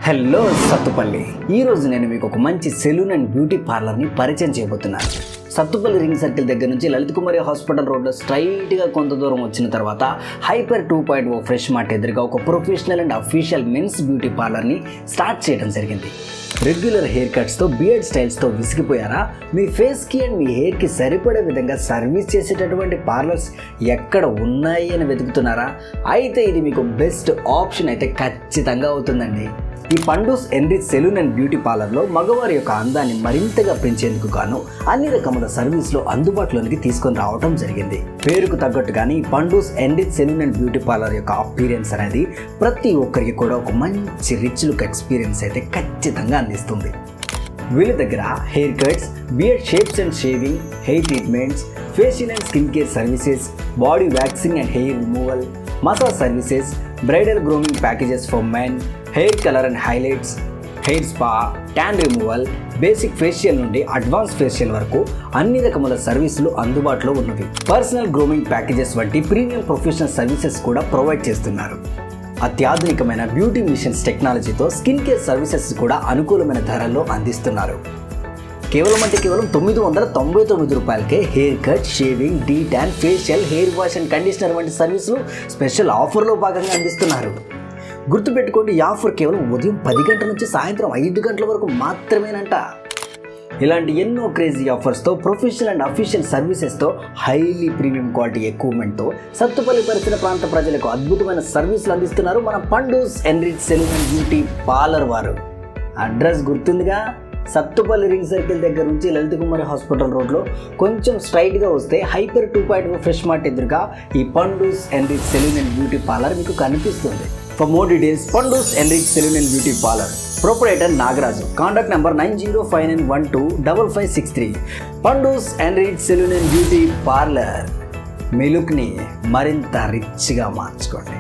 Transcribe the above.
Hello Sathupalli. ఈరోజు నేను మీకు ఒక మంచి సెలూన్ అండ్ బ్యూటీ పార్లర్ని పరిచయం చేయబోతున్నాను. సత్తుపల్లి రింగ్ సర్కిల్ దగ్గర నుంచి లలిత్ కుమారి హాస్పిటల్ రోడ్లో స్ట్రైట్గా కొంత దూరం వచ్చిన తర్వాత హైపర్ 2.0 ఫ్రెష్ మార్ట్ ఎదురుగా ఒక professional and official men's beauty పార్లర్ని స్టార్ట్ చేయడం జరిగింది. రెగ్యులర్ హెయిర్ కట్స్తో బియర్డ్ స్టైల్స్తో విసిగిపోయారా? మీ ఫేస్కి అండ్ మీ హెయిర్కి సరిపడే విధంగా సర్వీస్ చేసేటటువంటి పార్లర్స్ ఎక్కడ ఉన్నాయి అని వెతుకుతున్నారా? అయితే ఇది మీకు బెస్ట్ ఆప్షన్ అయితే ఖచ్చితంగా అవుతుందండి. ఈ Pandus enrich salon and beauty పార్లర్లో మగవారి యొక్క అందాన్ని మరింతగా పెంచేందుకు గాను అన్ని రకముల సర్వీస్లు అందుబాటులోనికి తీసుకొని రావడం జరిగింది. పేరుకు తగ్గట్టుగానే Pandus enrich salon and beauty parlour యొక్క అపీరియన్స్ అనేది ప్రతి ఒక్కరికి కూడా ఒక మంచి రిచ్ లుక్ ఎక్స్పీరియన్స్ అయితే ఖచ్చితంగా అందిస్తుంది. వీళ్ళ దగ్గర hair cuts, beard shapes and shaving, hair treatments, facial and skin care services, body waxing and hair removal, massage services, bridal grooming packages for men, hair colour and highlights, hair spa, tan removal, basic facial నుండి advance facial వరకు అన్ని రకముల సర్వీసులు అందుబాటులో ఉన్నవి. Personal grooming packages వంటి premium professional services కూడా provide చేస్తున్నారు. అత్యాధునికమైన బ్యూటీ మిషన్స్ టెక్నాలజీతో స్కిన్ కేర్ సర్వీసెస్ కూడా అనుకూలమైన ధరల్లో అందిస్తున్నారు. కేవలం 999 రూపాయలకే hair cut, shaving, D tan, facial, hair wash and conditioner వంటి సర్వీసులు స్పెషల్ ఆఫర్లో భాగంగా అందిస్తున్నారు. గుర్తుపెట్టుకోండి, ఈ ఆఫర్ కేవలం ఉదయం 10 గంటల నుంచి సాయంత్రం 5 గంటల వరకు మాత్రమేనంట. ఇలాంటి ఎన్నో క్రేజీ ఆఫర్స్తో, ప్రొఫెషనల్ అండ్ అఫీషియల్ సర్వీసెస్తో, హైలీ ప్రీమియం క్వాలిటీ ఎక్విప్మెంట్తో సత్తుపల్లి పరిసర ప్రాంత ప్రజలకు అద్భుతమైన సర్వీసులు అందిస్తున్నారు మన Pandus enrich salon and beauty parlour వారు. అడ్రస్ గుర్తుందిగా? సత్తుపల్లి రింగ్ సర్కిల్ దగ్గర నుంచి లలిత్ కుమారి హాస్పిటల్ రోడ్లో కొంచెం స్ట్రైట్గా వస్తే హైపర్ 2.0 ఫ్రెష్ మార్ట్ ఎదురుగా ఈ Pandus enrich salon and beauty parlour మీకు కనిపిస్తుంది. For more details, Pandus Enrich Salon and Beauty Parlor. Proprietor Nagaraju. Contact number 9059125563. Pandus Enrich Salon and Beauty Parlor. మీ లుక్ని మరింత రిచ్గా మార్చుకోండి.